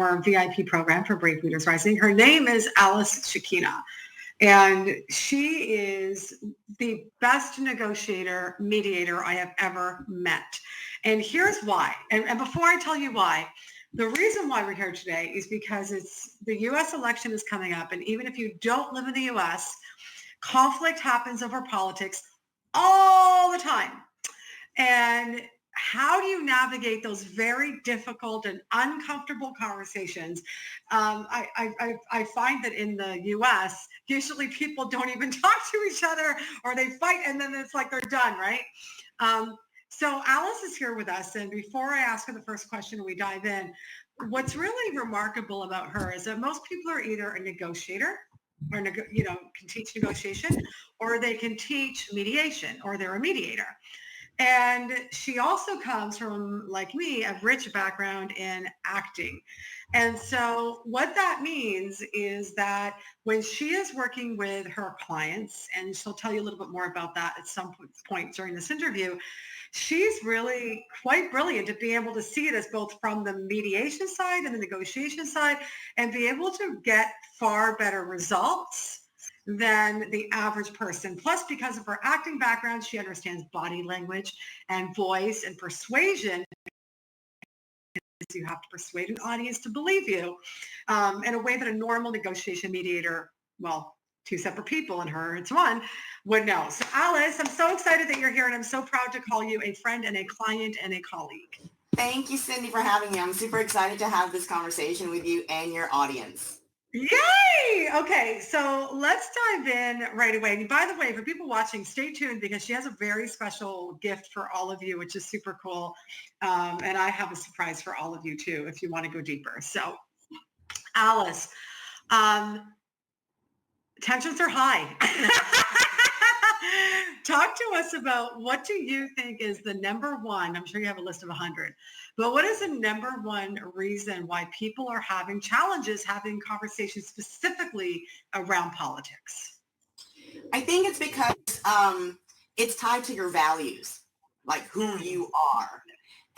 our VIP program for Brave Leaders Rising. Her name is Alice Shikina, and she is the best negotiator, mediator I have ever met. And here's why. And before I tell you why, the reason why we're here today is because the U.S. election is coming up. And even if you don't live in the U.S., conflict happens over politics all the time. And how do you navigate those very difficult and uncomfortable conversations? I find that in the U.S., usually people don't even talk to each other, or they fight and then it's like they're done, right? So Alice is here with us. And before I ask her the first question and we dive in, what's really remarkable about her is that most people are either a negotiator or can teach negotiation, or they can teach mediation, or they're a mediator. And she also comes from, like me, a rich background in acting. And so what that means is that when she is working with her clients, and she'll tell you a little bit more about that at some point during this interview, she's really quite brilliant to be able to see it as both from the mediation side and the negotiation side, and be able to get far better results than the average person. Plus, because of her acting background, she understands body language and voice and persuasion. You have to persuade an audience to believe you in a way that a normal negotiation mediator, well, two separate people and her, it's one, would know. So Alice, I'm so excited that you're here, and I'm so proud to call you a friend and a client and a colleague. Thank you, Cindy, for having me. I'm super excited to have this conversation with you and your audience. Yay! Okay, so let's dive in right away. And by the way, for people watching, stay tuned because she has a very special gift for all of you, which is super cool. And I have a surprise for all of you too, if you want to go deeper. So Alice, tensions are high. Talk to us about, what do you think is the number one, I'm sure you have a list of 100, but what is the number one reason why people are having challenges having conversations specifically around politics? I think it's because it's tied to your values, like who you are.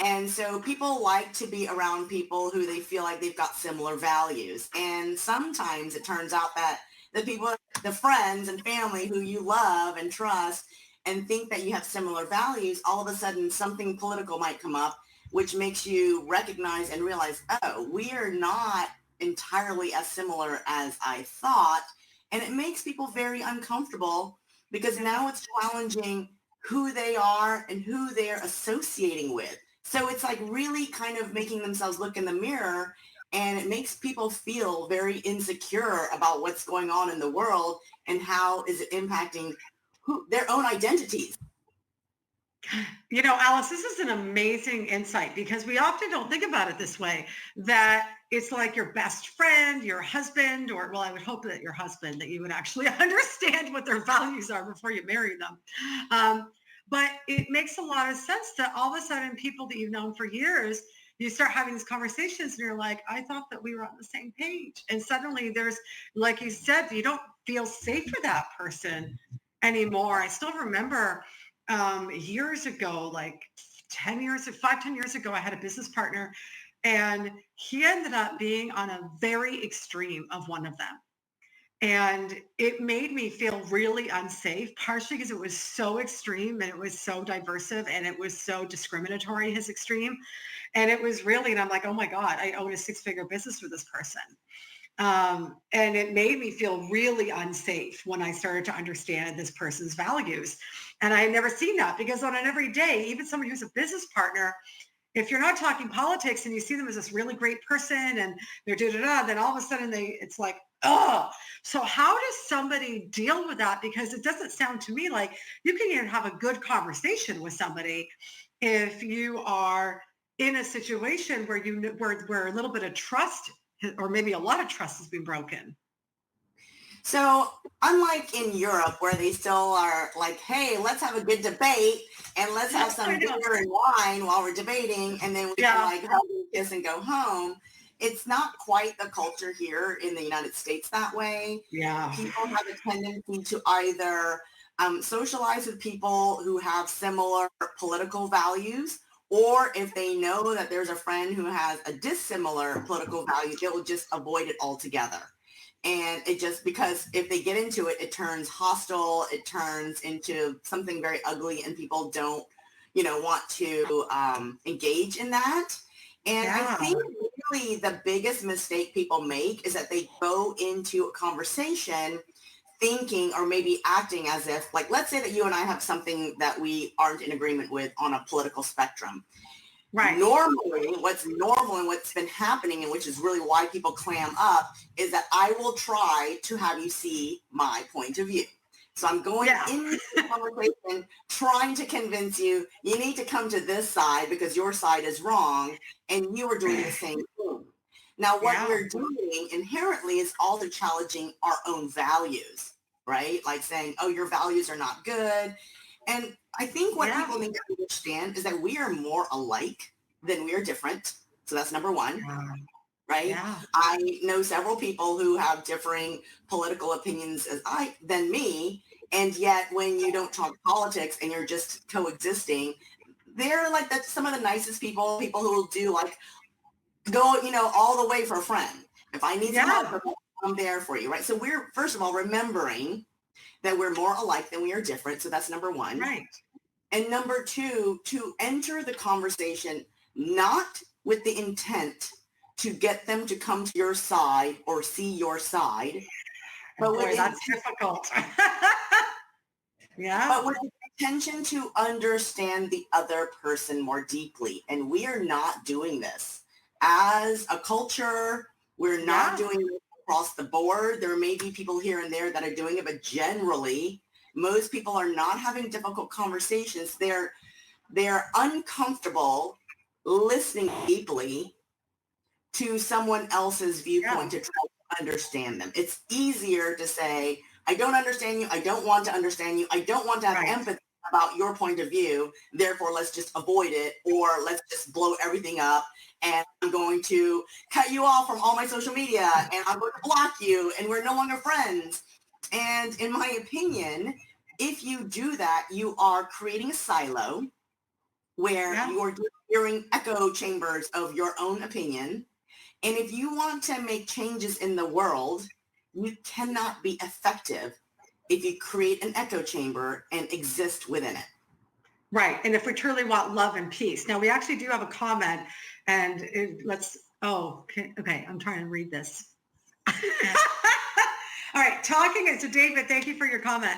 And so people like to be around people who they feel like they've got similar values. And sometimes it turns out that the people, the friends and family who you love and trust and think that you have similar values, all of a sudden something political might come up, which makes you recognize and realize, oh, we are not entirely as similar as I thought. And it makes people very uncomfortable because now it's challenging who they are and who they're associating with. So it's like really kind of making themselves look in the mirror, and it makes people feel very insecure about what's going on in the world and how is it impacting their own identities. You know, Alice, this is an amazing insight because we often don't think about it this way, that it's like your best friend, your husband, or, well, I would hope that your husband, that you would actually understand what their values are before you marry them. But it makes a lot of sense that all of a sudden people that you've known for years, you start having these conversations and you're like, I thought that we were on the same page. And suddenly there's, like you said, you don't feel safe for that person anymore. I still remember years ago, like 10 years ago, I had a business partner and he ended up being on a very extreme of one of them. And it made me feel really unsafe, partially because it was so extreme and it was so diversive and it was so discriminatory, his extreme. And it was really, and I'm like, oh my God, I own a 6-figure business with this person. And it made me feel really unsafe when I started to understand this person's values. And I had never seen that because on an everyday, even somebody who's a business partner, if you're not talking politics and you see them as this really great person and they're da-da-da, then all of a sudden it's like, oh. So how does somebody deal with that? Because it doesn't sound to me like you can even have a good conversation with somebody if you are in a situation where where a little bit of trust, or maybe a lot of trust, has been broken. So unlike in Europe where they still are like, hey, let's have a good debate and let's have some beer and wine while we're debating, and then we can like hug and kiss and go home. It's not quite the culture here in the United States that way. Yeah. People have a tendency to either socialize with people who have similar political values, Or if they know that there's a friend who has a dissimilar political value, they will just avoid it altogether. And it just, because if they get into it, it turns hostile, it turns into something very ugly, and people don't, want to engage in that. And I think really the biggest mistake people make is that they go into a conversation thinking or maybe acting as if, like, let's say that you and I have something that we aren't in agreement with on a political spectrum. Right. Normally, what's normal and what's been happening, and which is really why people clam up, is that I will try to have you see my point of view. So I'm going into the conversation trying to convince you need to come to this side because your side is wrong, and you are doing the same thing. Now, what we're doing inherently is also challenging our own values, right? Like saying, oh, your values are not good. And I think what people need to understand is that we are more alike than we are different. So that's number one, right? Yeah. I know several people who have differing political opinions than me. And yet when you don't talk politics and you're just coexisting, they're like some of the nicest people who will do like, go, all the way for a friend. If I need some help, I'm there for you, right? So we're, first of all, remembering that we're more alike than we are different. So that's number one. Right. And number two, to enter the conversation, not with the intent to get them to come to your side or see your side. But boy, that's difficult. But with the intention to understand the other person more deeply. And we are not doing this. As a culture, we're not doing it across the board. There may be people here and there that are doing it, but generally, most people are not having difficult conversations. They're uncomfortable listening deeply to someone else's viewpoint to try to understand them. It's easier to say, I don't understand you. I don't want to understand you. I don't want to have empathy about your point of view. Therefore, let's just avoid it, or let's just blow everything up. And I'm going to cut you off from all my social media, and I'm going to block you, and we're no longer friends. And in my opinion, if you do that, you are creating a silo where you're hearing echo chambers of your own opinion. And if you want to make changes in the world, you cannot be effective if you create an echo chamber and exist within it. Right. And if we truly want love and peace. Now, we actually do have a comment, and okay, I'm trying to read this. All right, so David, thank you for your comment.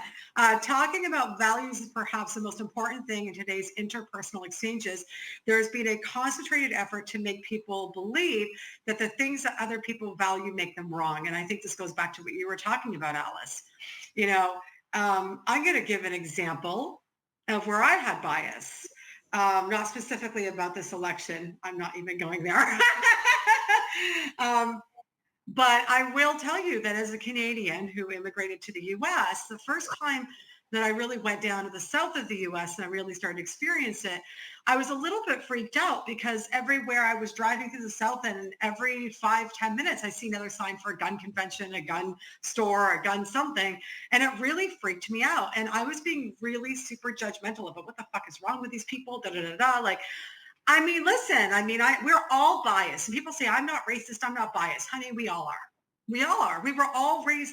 Talking about values is perhaps the most important thing in today's interpersonal exchanges. There has been a concentrated effort to make people believe that the things that other people value make them wrong. And I think this goes back to what you were talking about, Alice. I'm going to give an example of where I had bias, not specifically about this election. I'm not even going there. But I will tell you that as a Canadian who immigrated to the U.S., the first time that I really went down to the south of the U.S. and I really started to experience it, I was a little bit freaked out because everywhere I was driving through the south and every 5-10 minutes, I see another sign for a gun convention, a gun store, a gun something. And it really freaked me out. And I was being really super judgmental about what the fuck is wrong with these people, Like, I mean, listen, we're all biased. And people say, I'm not racist, I'm not biased. Honey, we all are. We all are. We were all raised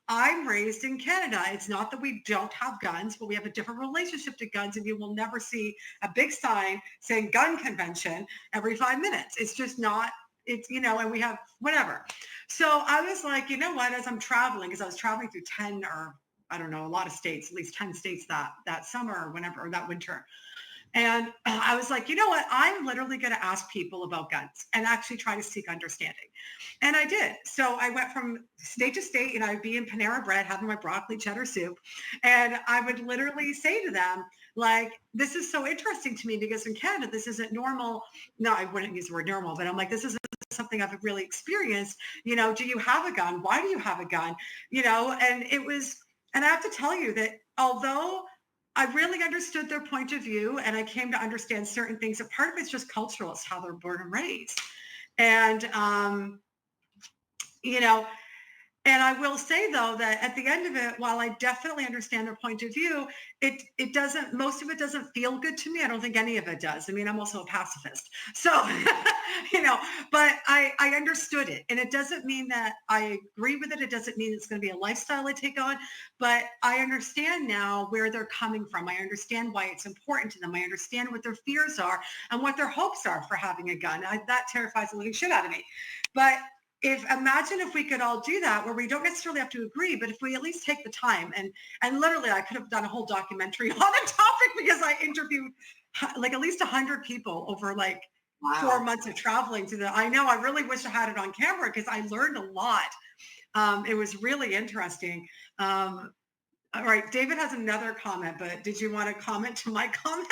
I'm raised in Canada. It's not that we don't have guns, but we have a different relationship to guns, and you will never see a big sign saying gun convention every 5 minutes. It's just not, and we have whatever. So I was like, you know what, as I'm traveling, because I was traveling through 10 or I don't know, a lot of states, at least 10 states that summer or whenever, or that winter. And I was like, you know what? I'm literally going to ask people about guns and actually try to seek understanding. And I did. So I went from state to state, and I'd be in Panera Bread having my broccoli cheddar soup. And I would literally say to them, like, this is so interesting to me because in Canada, this isn't normal. No, I wouldn't use the word normal, but I'm like, this isn't something I've really experienced. Do you have a gun? Why do you have a gun? And I have to tell you that although I really understood their point of view and I came to understand certain things, that part of it's just cultural. It's how they're born and raised. And, And I will say though that at the end of it, while I definitely understand their point of view, it doesn't, most of it doesn't feel good to me. I don't think any of it does. I mean, I'm also a pacifist. So, but I understood it. And it doesn't mean that I agree with it. It doesn't mean it's going to be a lifestyle I take on, but I understand now where they're coming from. I understand why it's important to them. I understand what their fears are and what their hopes are for having a gun. That terrifies the living shit out of me. But imagine if we could all do that, where we don't necessarily have to agree, but if we at least take the time, and literally I could have done a whole documentary on the topic, because I interviewed like at least 100 people over like Wow. 4 months of traveling to I know, I really wish I had it on camera because I learned a lot. It was really interesting. All right, David has another comment, but did you want to comment to my comment?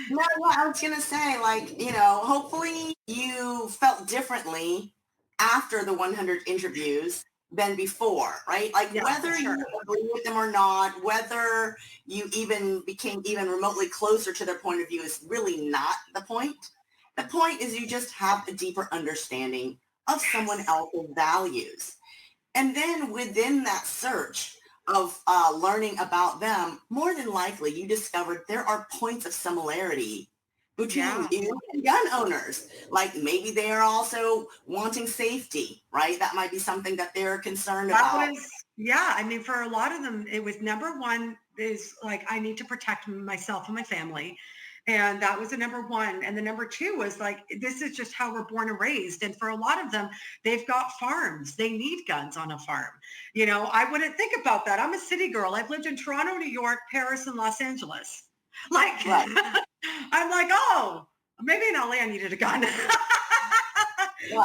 No, I was going to say, like, hopefully you felt differently after the 100 interviews than before, right? Like Yeah, whether sure. you agree with them or not, whether you even became even remotely closer to their point of view is really not the point. The point is you just have a deeper understanding of someone else's values. And then within that search of learning about them, more than likely you discovered there are points of similarity between you and gun owners. Like maybe they are also wanting safety, right? That might be something that they're concerned about. Yeah. I mean, for a lot of them, it was number one is like, I need to protect myself and my family. And that was the number one. And the number two was like, this is just how we're born and raised. And for a lot of them, they've got farms. They need guns on a farm. I wouldn't think about that. I'm a city girl. I've lived in Toronto, New York, Paris, and Los Angeles. Like, right. I'm like, oh, maybe in LA I needed a gun. Right.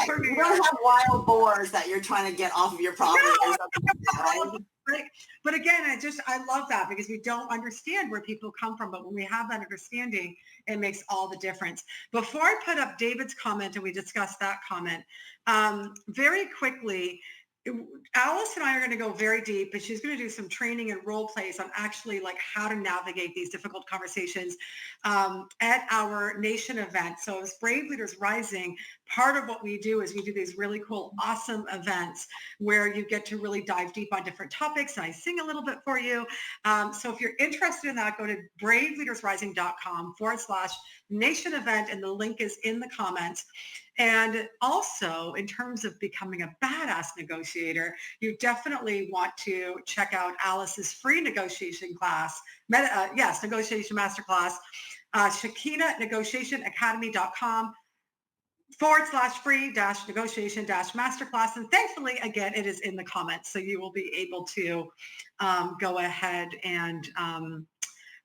You don't have wild boars that you're trying to get off of your property. No, or something, right? But again, I love that because we don't understand where people come from. But when we have that understanding, it makes all the difference. Before I put up David's comment and we discuss that comment, very quickly, Alice and I are going to go very deep, and she's going to do some training and role plays on actually like how to navigate these difficult conversations at our nation event. So as Brave Leaders Rising, part of what we do is we do these really cool, awesome events where you get to really dive deep on different topics, and I sing a little bit for you. So if you're interested in that, go to braveleadersrising.com/nation event, and the link is in the comments. And also, in terms of becoming a badass negotiator, you definitely want to check out Alice's free negotiation class, negotiation masterclass, Shikina negotiation.academy.com/free-negotiation-masterclass. And thankfully, again, it is in the comments. So you will be able to go ahead and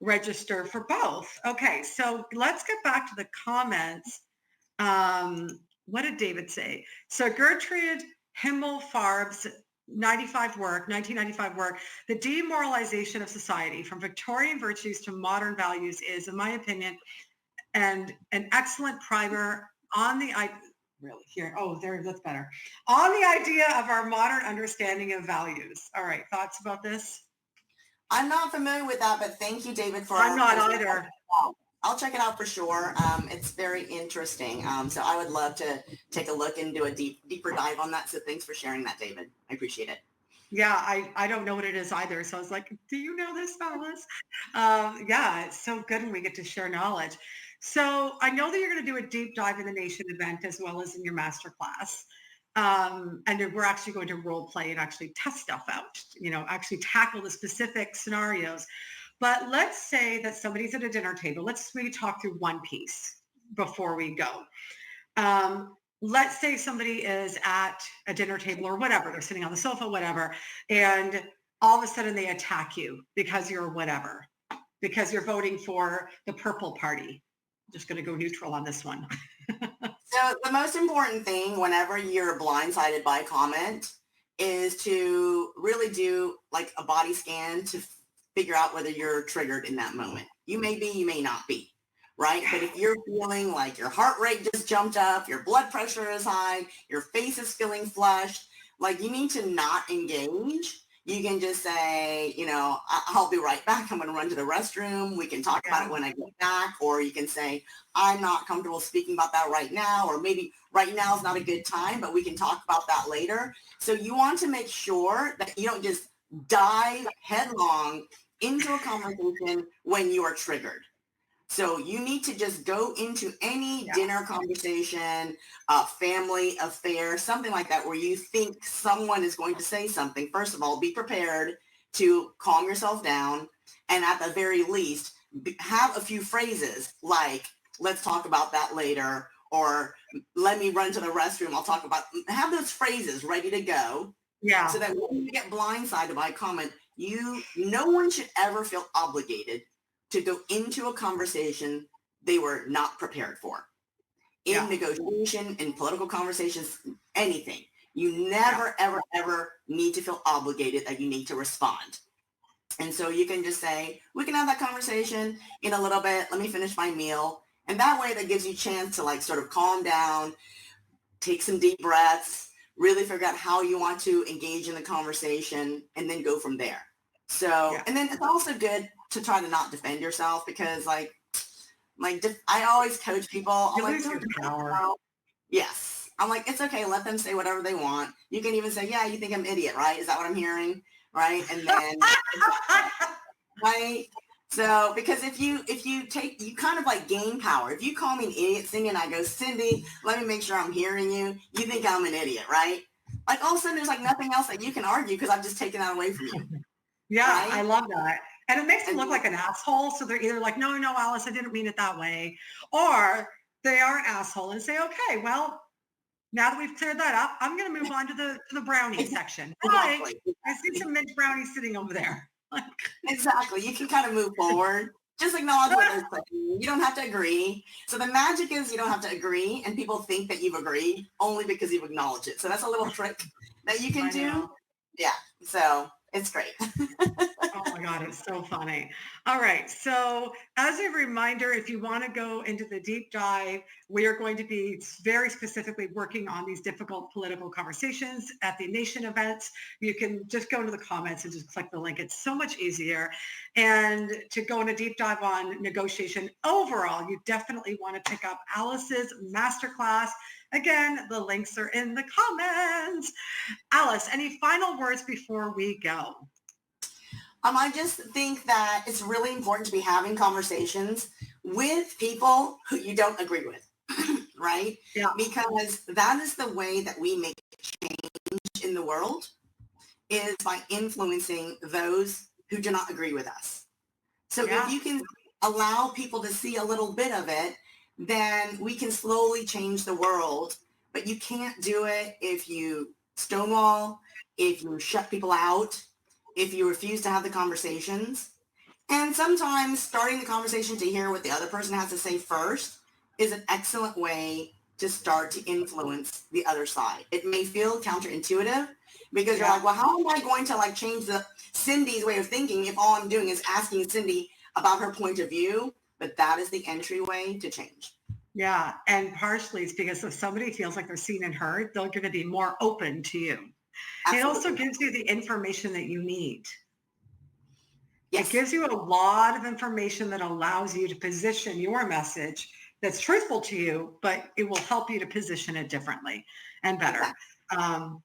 register for both. Okay, so let's get back to the comments. What did David say? So Gertrude Himmelfarb's 1995 work, the demoralization of society from Victorian virtues to modern values is, in my opinion, and an excellent primer on the that's better. On the idea of our modern understanding of values. All right, thoughts about this? I'm not familiar with that, but thank you, David, for I'm not either. I'll check it out for sure. It's very interesting. So I would love to take a look and do a deeper dive on that. So thanks for sharing that, David. I appreciate it. Yeah, I don't know what it is either. So I was like, do you know this, Alice? Yeah, it's so good when we get to share knowledge. So I know that you're going to do a deep dive in the Nation event as well as in your masterclass. And we're actually going to role play and actually test stuff out, actually tackle the specific scenarios. But let's say that somebody's at a dinner table. Let's maybe talk through one piece before we go. Let's say somebody is at a dinner table or whatever. They're sitting on the sofa, whatever. And all of a sudden they attack you because you're whatever, because you're voting for the purple party. I'm just going to go neutral on this one. So the most important thing whenever you're blindsided by a comment is to really do like a body scan to figure out whether you're triggered in that moment. You may be, you may not be, right? But if you're feeling like your heart rate just jumped up, your blood pressure is high, your face is feeling flushed, like you need to not engage. You can just say, I'll be right back. I'm going to run to the restroom. We can talk about it when I get back. Or you can say, I'm not comfortable speaking about that right now. Or maybe right now is not a good time, but we can talk about that later. So you want to make sure that you don't just dive headlong into a conversation when you are triggered. So you need to just go into any dinner conversation, family affair, something like that, where you think someone is going to say something. First of all, be prepared to calm yourself down. And at the very least, have a few phrases like, let's talk about that later, or let me run to the restroom. Have those phrases ready to go. Yeah. So that when you get blindsided by a comment, no one should ever feel obligated to go into a conversation they were not prepared for. In negotiation, in political conversations, anything. You never, ever, ever need to feel obligated that you need to respond. And so you can just say, we can have that conversation in a little bit. Let me finish my meal. And that way that gives you a chance to sort of calm down, take some deep breaths, really figure out how you want to engage in the conversation, and then go from there. So, and then it's also good to try to not defend yourself, because I always coach people. I'm like, don't power. Yes. I'm like, it's okay. Let them say whatever they want. You can even say, yeah, you think I'm an idiot, right? Is that what I'm hearing? Right. And then, right. So, because if you kind of gain power. If you call me an idiot, Cindy, and I go, Cindy, let me make sure I'm hearing you. You think I'm an idiot, right? All of a sudden there's nothing else that you can argue, because I've just taken that away from you. Yeah, right? I love that. And it makes them look like an asshole. So they're either like, no, Alice, I didn't mean it that way. Or they are an asshole and say, okay, well, now that we've cleared that up, I'm going to move on to the brownie section. Exactly. I see some mint brownies sitting over there. Exactly. You can kind of move forward. Just acknowledge what they're saying. You don't have to agree. So the magic is you don't have to agree, and people think that you've agreed only because you've acknowledged it. So that's a little trick that you can do. Yeah. So it's great. Oh my God, it's so funny. All right. So as a reminder, if you want to go into the deep dive, we are going to be very specifically working on these difficult political conversations at the Nation events. You can just go into the comments and just click the link. It's so much easier. And to go in a deep dive on negotiation overall, you definitely want to pick up Alice's Masterclass. Again, the links are in the comments. Alice, any final words before we go? I just think that it's really important to be having conversations with people who you don't agree with, right? Yeah. Because that is the way that we make change in the world, is by influencing those who do not agree with us. So if you can allow people to see a little bit of it, then we can slowly change the world. But you can't do it if you stonewall, if you shut people out, if you refuse to have the conversations. And sometimes starting the conversation to hear what the other person has to say first is an excellent way to start to influence the other side. It may feel counterintuitive, because you're like, well, how am I going to change Cindy's way of thinking if all I'm doing is asking Cindy about her point of view? But that is the entryway to change. Yeah. And partially it's because if somebody feels like they're seen and heard, they're going to be more open to you. Absolutely. It also gives you the information that you need. Yes. It gives you a lot of information that allows you to position your message that's truthful to you, but it will help you to position it differently and better. Exactly.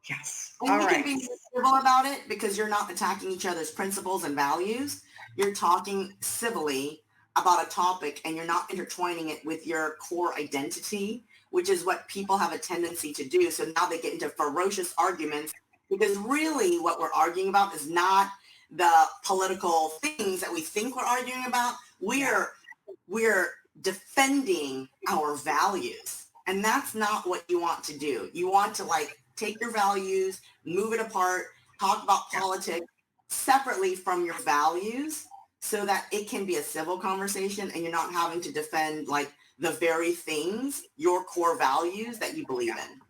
Yes. And you can be civil about it, because you're not attacking each other's principles and values. You're talking civilly about a topic, and you're not intertwining it with your core identity, which is what people have a tendency to do. So now they get into ferocious arguments, because really what we're arguing about is not the political things that we think we're arguing about. We're defending our values, and that's not what you want to do. You want to take your values, move it apart, talk about politics separately from your values, so that it can be a civil conversation and you're not having to defend the very things, your core values that you believe in.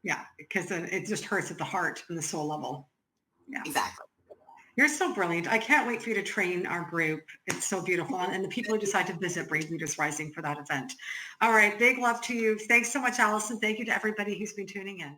Yeah, because then it just hurts at the heart and the soul level. Yeah, exactly. You're so brilliant. I can't wait for you to train our group. It's so beautiful. And the people who decide to visit Brave Leaders Rising for that event. All right. Big love to you. Thanks so much, Allison. Thank you to everybody who's been tuning in.